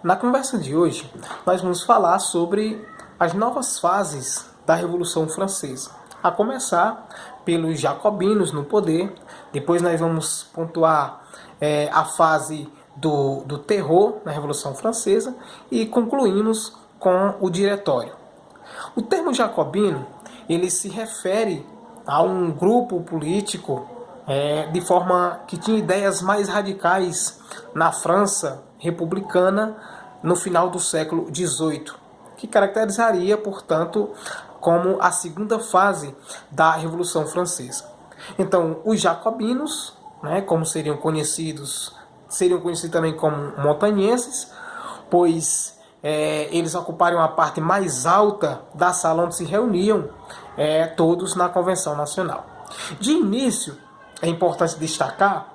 Na conversa de hoje, nós vamos falar sobre as novas fases da Revolução Francesa. A começar pelos jacobinos no poder, depois nós vamos pontuar a fase do terror na Revolução Francesa e concluímos com o diretório. O termo jacobino, ele se refere a um grupo político de forma que tinha ideias mais radicais na França republicana no final do século XVIII, que caracterizaria, portanto, como a segunda fase da Revolução Francesa. Então, os jacobinos, como seriam conhecidos também como montanhenses, pois eles ocuparam a parte mais alta da sala onde se reuniam todos na Convenção Nacional. De início, é importante destacar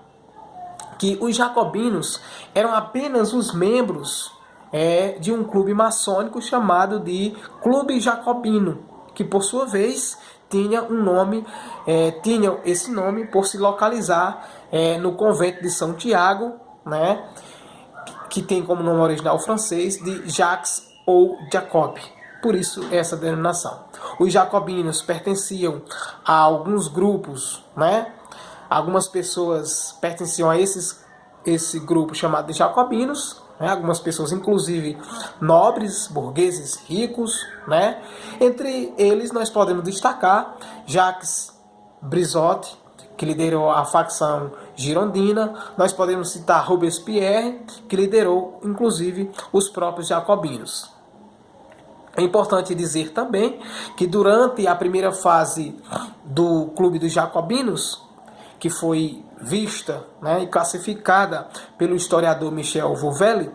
que os jacobinos eram apenas os membros de um clube maçônico chamado de Clube Jacobino, que por sua vez tinha esse nome por se localizar no convento de São Tiago, que tem como nome original francês de Jacques ou Jacob. Por isso essa denominação. Os jacobinos pertenciam a alguns grupos, Algumas pessoas pertenciam a esse grupo chamado de jacobinos, algumas pessoas, inclusive nobres, burgueses, ricos, Entre eles nós podemos destacar Jacques Brizotte, que liderou a facção girondina. Nós podemos citar Robespierre, que liderou, inclusive, os próprios jacobinos. É importante dizer também que durante a primeira fase do Clube dos Jacobinos, que foi vista e classificada pelo historiador Michel Foucault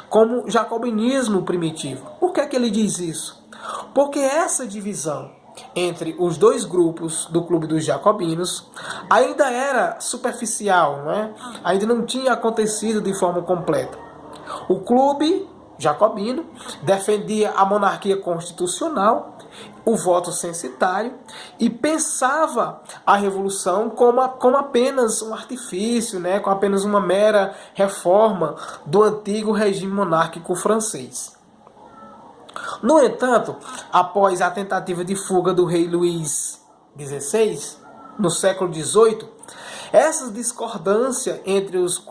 como jacobinismo primitivo. Por que ele diz isso? Porque essa divisão entre os dois grupos do Clube dos Jacobinos ainda era superficial, ainda não tinha acontecido de forma completa. O Clube Jacobino defendia a monarquia constitucional, o voto censitário, e pensava a revolução como apenas um artifício, como apenas uma mera reforma do antigo regime monárquico francês. No entanto, após a tentativa de fuga do rei Luís XVI, no século XVIII, essa discordância entre os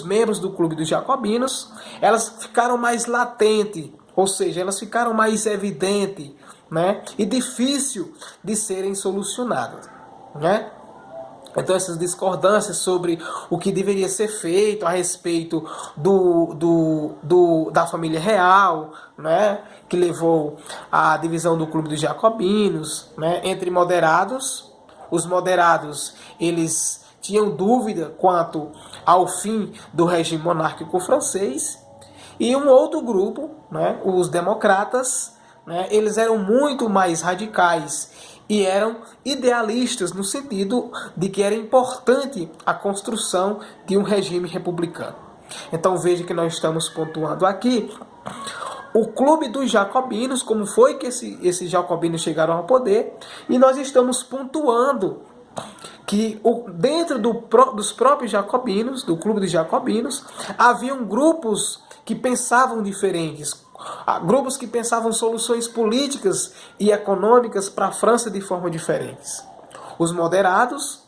membros do Clube dos Jacobinos, elas ficaram mais latentes, ou seja, elas ficaram mais evidentes, e difícil de serem solucionadas, Então essas discordâncias sobre o que deveria ser feito a respeito da família real, que levou à divisão do Clube dos Jacobinos, entre moderados. Os moderados, eles tinham dúvida quanto ao fim do regime monárquico francês, e um outro grupo, os democratas, eles eram muito mais radicais e eram idealistas no sentido de que era importante a construção de um regime republicano. Então veja que nós estamos pontuando aqui o Clube dos Jacobinos, como foi que esses jacobinos chegaram ao poder, e nós estamos pontuando que dentro dos próprios jacobinos, do Clube dos Jacobinos, haviam grupos que pensavam diferentes, grupos que pensavam soluções políticas e econômicas para a França de forma diferentes. Os moderados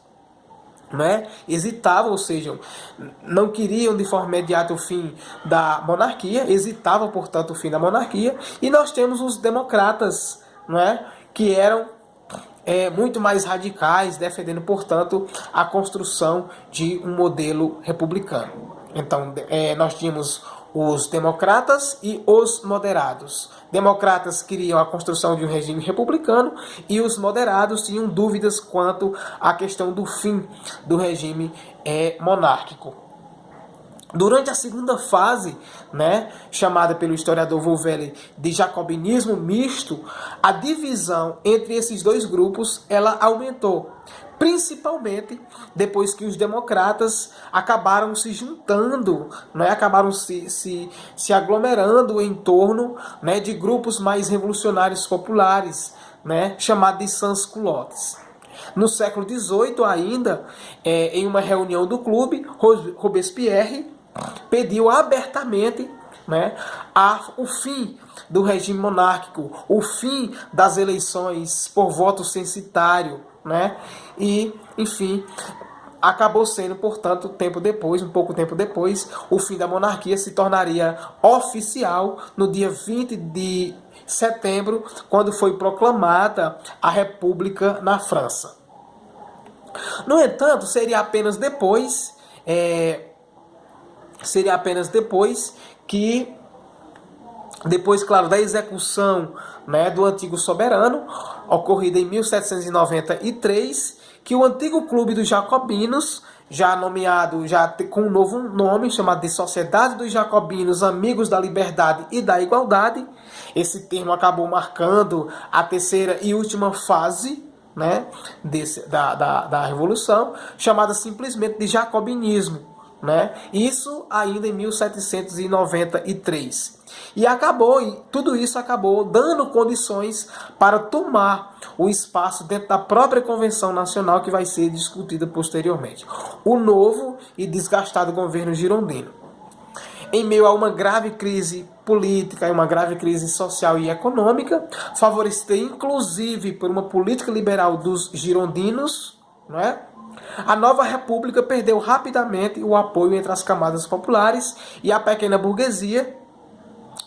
hesitavam, ou seja, não queriam de forma imediata o fim da monarquia, hesitavam, portanto, o fim da monarquia, e nós temos os democratas, que eram muito mais radicais, defendendo, portanto, a construção de um modelo republicano. Então, nós tínhamos os democratas e os moderados. Democratas queriam a construção de um regime republicano e os moderados tinham dúvidas quanto à questão do fim do regime monárquico. Durante a segunda fase, chamada pelo historiador Foucault de jacobinismo misto, a divisão entre esses dois grupos ela aumentou, principalmente depois que os democratas acabaram se juntando, acabaram se aglomerando em torno de grupos mais revolucionários populares, chamados de sans-culottes. No século XVIII ainda, em uma reunião do clube, Robespierre pediu abertamente né, o fim do regime monárquico, o fim das eleições por voto censitário, né, e, enfim, acabou sendo, portanto, um pouco tempo depois, o fim da monarquia se tornaria oficial no dia 20 de setembro, quando foi proclamada a República na França. No entanto, seria apenas depois que, depois, claro, da execução, né, do antigo soberano, ocorrida em 1793, que o antigo clube dos jacobinos, já nomeado com um novo nome, chamado de Sociedade dos Jacobinos Amigos da Liberdade e da Igualdade, esse termo acabou marcando a terceira e última fase, né, da Revolução, chamada simplesmente de jacobinismo, né? Isso ainda em 1793. E tudo isso acabou dando condições para tomar o espaço dentro da própria Convenção Nacional, que vai ser discutida posteriormente. O novo e desgastado governo girondino. Em meio a uma grave crise política e uma grave crise social e econômica, favorecida inclusive por uma política liberal dos girondinos, não é? A nova república perdeu rapidamente o apoio entre as camadas populares e a pequena burguesia,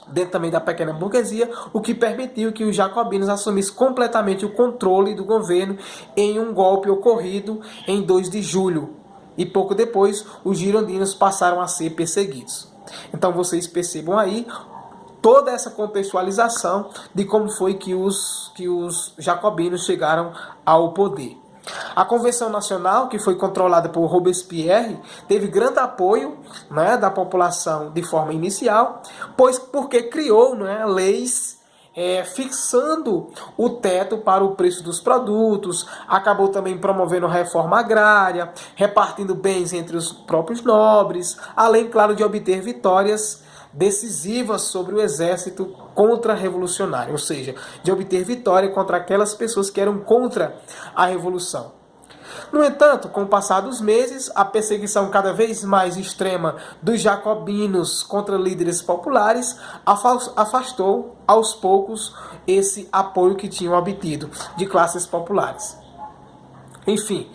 dentro também da pequena burguesia, o que permitiu que os jacobinos assumissem completamente o controle do governo em um golpe ocorrido em 2 de julho. E pouco depois, os girondinos passaram a ser perseguidos. Então vocês percebam aí toda essa contextualização de como foi que os jacobinos chegaram ao poder. A Convenção Nacional, que foi controlada por Robespierre, teve grande apoio, né, da população de forma inicial, porque criou, né, leis fixando o teto para o preço dos produtos, acabou também promovendo reforma agrária, repartindo bens entre os próprios nobres, além, claro, de obter vitórias decisivas sobre o exército contra-revolucionário, ou seja, de obter vitória contra aquelas pessoas que eram contra a revolução. No entanto, com o passar dos meses, a perseguição cada vez mais extrema dos jacobinos contra líderes populares afastou aos poucos esse apoio que tinham obtido de classes populares. Enfim,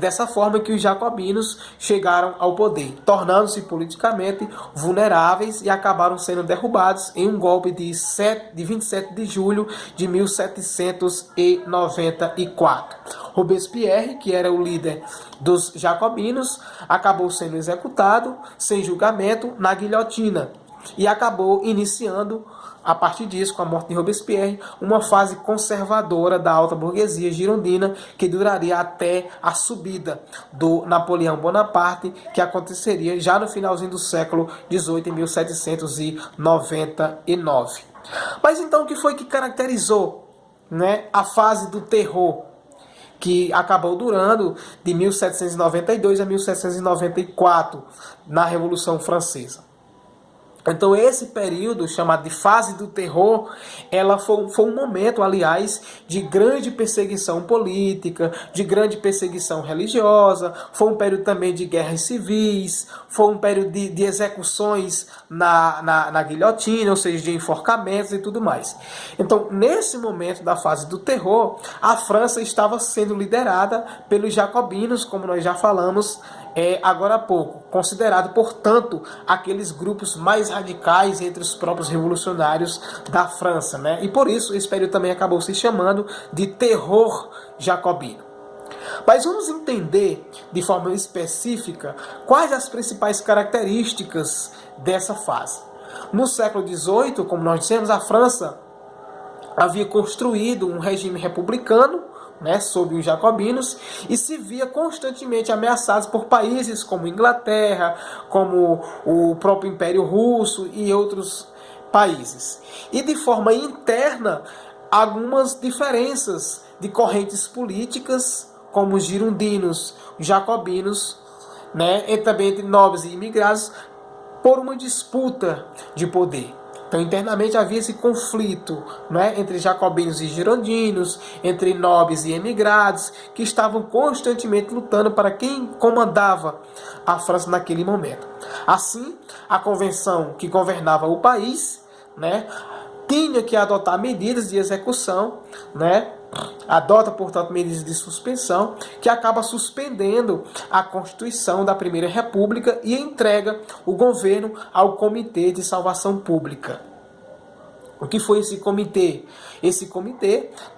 dessa forma que os jacobinos chegaram ao poder, tornando-se politicamente vulneráveis e acabaram sendo derrubados em um golpe de 27 de julho de 1794. Robespierre, que era o líder dos jacobinos, acabou sendo executado sem julgamento na guilhotina e acabou iniciando, a partir disso, com a morte de Robespierre, uma fase conservadora da alta burguesia girondina que duraria até a subida do Napoleão Bonaparte, que aconteceria já no finalzinho do século XVIII, em 1799. Mas então o que foi que caracterizou, né, a fase do terror, que acabou durando de 1792 a 1794, na Revolução Francesa? Então esse período, chamado de fase do terror, ela foi um momento, aliás, de grande perseguição política, de grande perseguição religiosa, foi um período também de guerras civis, foi um período de execuções na guilhotina, ou seja, de enforcamentos e tudo mais. Então, nesse momento da fase do terror, a França estava sendo liderada pelos jacobinos, como nós já falamos agora há pouco, considerado, portanto, aqueles grupos mais radicais entre os próprios revolucionários da França, né? E por isso esse período também acabou se chamando de terror jacobino. Mas vamos entender de forma específica quais as principais características dessa fase. No século XVIII, como nós dissemos, a França havia construído um regime republicano, né, sob os jacobinos, e se via constantemente ameaçados por países como Inglaterra, como o próprio Império Russo e outros países. E de forma interna, algumas diferenças de correntes políticas, como os girondinos, os jacobinos, né, e também entre nobres e imigrados, por uma disputa de poder. Então, internamente havia esse conflito, né, entre jacobinos e girondinos, entre nobres e emigrados, que estavam constantemente lutando para quem comandava a França naquele momento. Assim, a convenção que governava o país, né, tinha que adotar medidas de execução, né, adota, portanto, medidas de suspensão, que acaba suspendendo a Constituição da Primeira República e entrega o governo ao Comitê de Salvação Pública. O que foi esse comitê?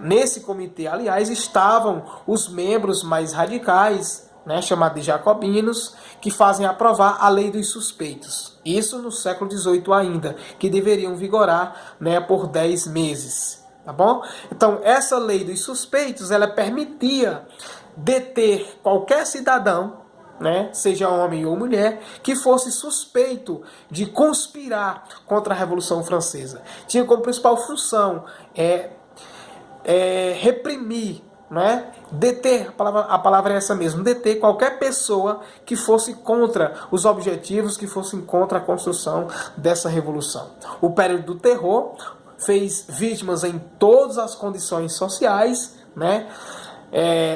Nesse comitê, aliás, estavam os membros mais radicais, né, chamados de jacobinos, que fazem aprovar a lei dos suspeitos. Isso no século XVIII ainda, que deveriam vigorar, né, por 10 meses. Tá bom? Então, essa lei dos suspeitos, ela permitia deter qualquer cidadão, né, seja homem ou mulher, que fosse suspeito de conspirar contra a Revolução Francesa. Tinha como principal função reprimir, né, deter, a palavra é essa mesmo, deter qualquer pessoa que fosse contra os objetivos, que fossem contra a construção dessa revolução. O período do terror fez vítimas em todas as condições sociais, né?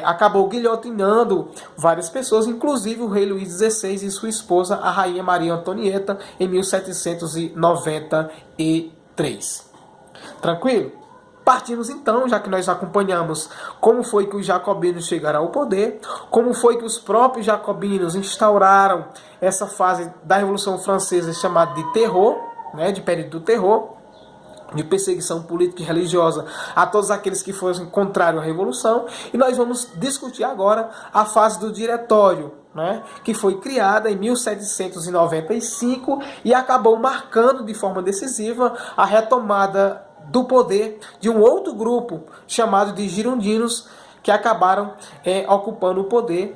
Acabou guilhotinando várias pessoas, inclusive o rei Luís XVI e sua esposa, a rainha Maria Antonieta, em 1793. Tranquilo? Partimos então, já que nós acompanhamos como foi que os jacobinos chegaram ao poder, como foi que os próprios jacobinos instauraram essa fase da Revolução Francesa chamada de terror, né, de período do terror, de perseguição política e religiosa a todos aqueles que fossem contrários à Revolução. E nós vamos discutir agora a fase do Diretório, né, que foi criada em 1795 e acabou marcando de forma decisiva a retomada do poder de um outro grupo chamado de girondinos, que acabaram ocupando o poder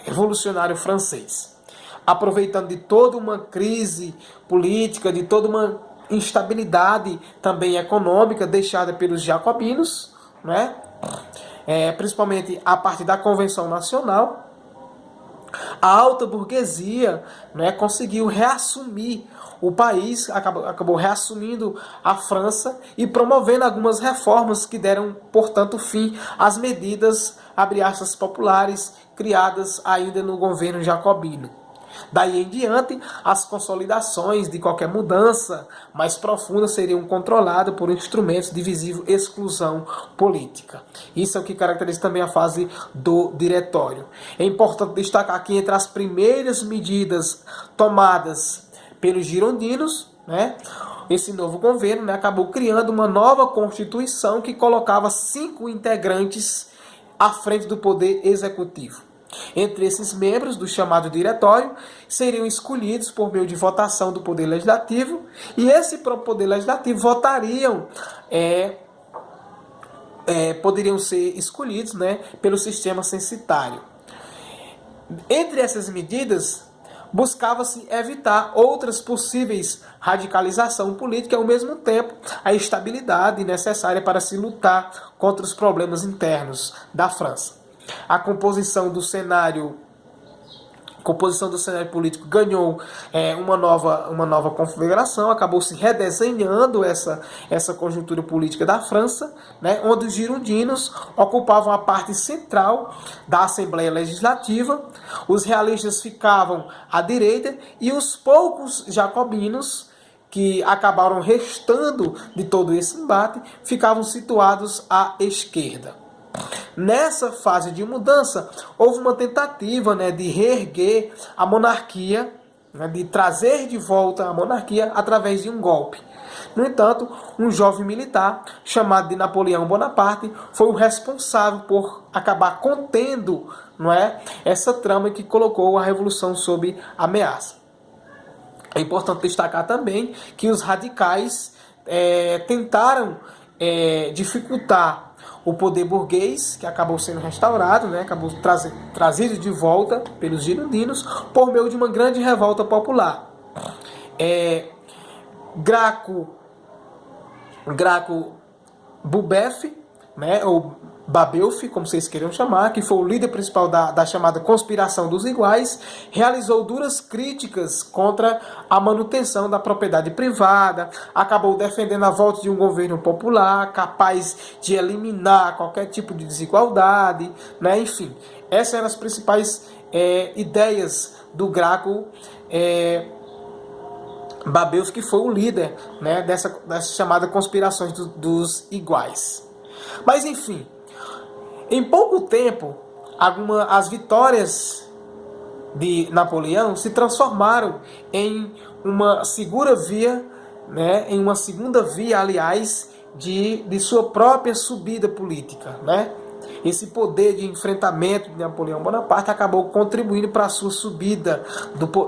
revolucionário francês. Aproveitando de toda uma crise política, de toda uma instabilidade também econômica deixada pelos jacobinos, né? Principalmente a partir da Convenção Nacional, a alta burguesia, né, conseguiu reassumir o país, acabou reassumindo a França e promovendo algumas reformas que deram, portanto, fim às medidas, abre aspas, populares criadas ainda no governo jacobino. Daí em diante, as consolidações de qualquer mudança mais profunda seriam controladas por instrumentos de visível exclusão política. Isso é o que caracteriza também a fase do Diretório. É importante destacar que entre as primeiras medidas tomadas pelos girondinos, né, esse novo governo, né, acabou criando uma nova Constituição que colocava 5 integrantes à frente do poder executivo. Entre esses membros do chamado diretório seriam escolhidos por meio de votação do Poder Legislativo, e esse próprio Poder Legislativo poderiam ser escolhidos, né, pelo sistema censitário. Entre essas medidas, buscava-se evitar outras possíveis radicalização política e, ao mesmo tempo, a estabilidade necessária para se lutar contra os problemas internos da França. A composição do cenário político ganhou uma nova configuração, acabou se redesenhando essa conjuntura política da França, né, onde os girondinos ocupavam a parte central da Assembleia Legislativa, os realistas ficavam à direita e os poucos jacobinos, que acabaram restando de todo esse embate, ficavam situados à esquerda. Nessa fase de mudança, houve uma tentativa, né, de reerguer a monarquia, né, de trazer de volta a monarquia através de um golpe. No entanto, um jovem militar chamado de Napoleão Bonaparte foi o responsável por acabar contendo, não é, essa trama que colocou a revolução sob ameaça. É importante destacar também que os radicais tentaram dificultar o poder burguês, que acabou sendo restaurado, né, acabou trazido de volta pelos girondinos por meio de uma grande revolta popular. Graco Babeuf, né, ou Babeuf, como vocês queiram chamar, que foi o líder principal da chamada Conspiração dos Iguais, realizou duras críticas contra a manutenção da propriedade privada, acabou defendendo a volta de um governo popular, capaz de eliminar qualquer tipo de desigualdade, né? Enfim, essas eram as principais ideias do Graco Babeuf, que foi o líder, né, dessa chamada Conspirações dos Iguais. Mas, enfim, em pouco tempo, as vitórias de Napoleão se transformaram em uma segura via, né, em uma segunda via, aliás, de sua própria subida política, né? Esse poder de enfrentamento de Napoleão Bonaparte acabou contribuindo para a sua subida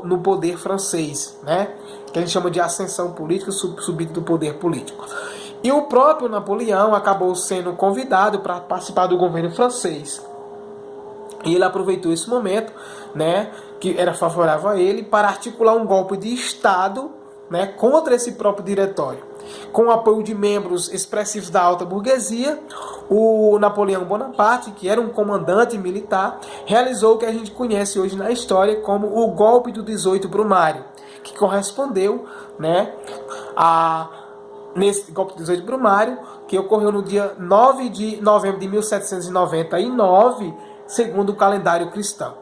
no poder francês, né? Que a gente chama de ascensão política, subida do poder político. E o próprio Napoleão acabou sendo convidado para participar do governo francês. E ele aproveitou esse momento, né, que era favorável a ele, para articular um golpe de Estado, né, contra esse próprio diretório. Com o apoio de membros expressivos da alta burguesia, o Napoleão Bonaparte, que era um comandante militar, realizou o que a gente conhece hoje na história como o golpe do 18 Brumário, que correspondeu, né, nesse golpe do 18 Brumário, que ocorreu no dia 9 de novembro de 1799, segundo o calendário cristão.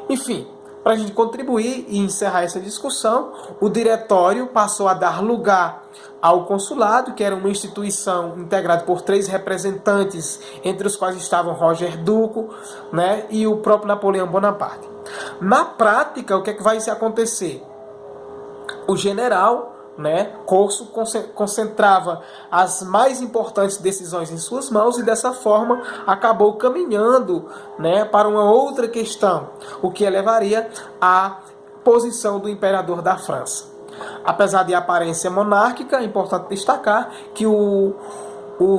Enfim, para a gente contribuir e encerrar essa discussão, o diretório passou a dar lugar ao consulado, que era uma instituição integrada por 3 representantes, entre os quais estavam Roger Duco, né, e o próprio Napoleão Bonaparte. Na prática, o que é que vai se acontecer? O general, né, Corso, concentrava as mais importantes decisões em suas mãos e dessa forma acabou caminhando, né, para uma outra questão, o que levaria à posição do imperador da França. Apesar de aparência monárquica, é importante destacar que o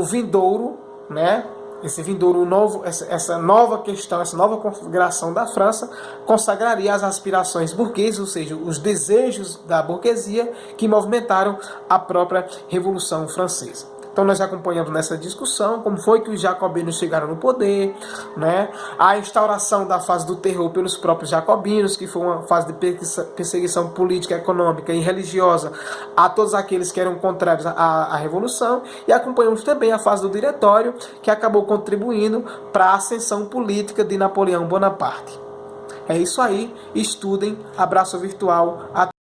vindouro, né, esse vindouro novo, essa nova questão, essa nova configuração da França consagraria as aspirações burguesas, ou seja, os desejos da burguesia que movimentaram a própria Revolução Francesa. Então nós acompanhamos nessa discussão como foi que os jacobinos chegaram no poder, né? A instauração da fase do terror pelos próprios jacobinos, que foi uma fase de perseguição política, econômica e religiosa a todos aqueles que eram contrários à Revolução, e acompanhamos também a fase do diretório, que acabou contribuindo para a ascensão política de Napoleão Bonaparte. É isso aí, estudem, abraço virtual.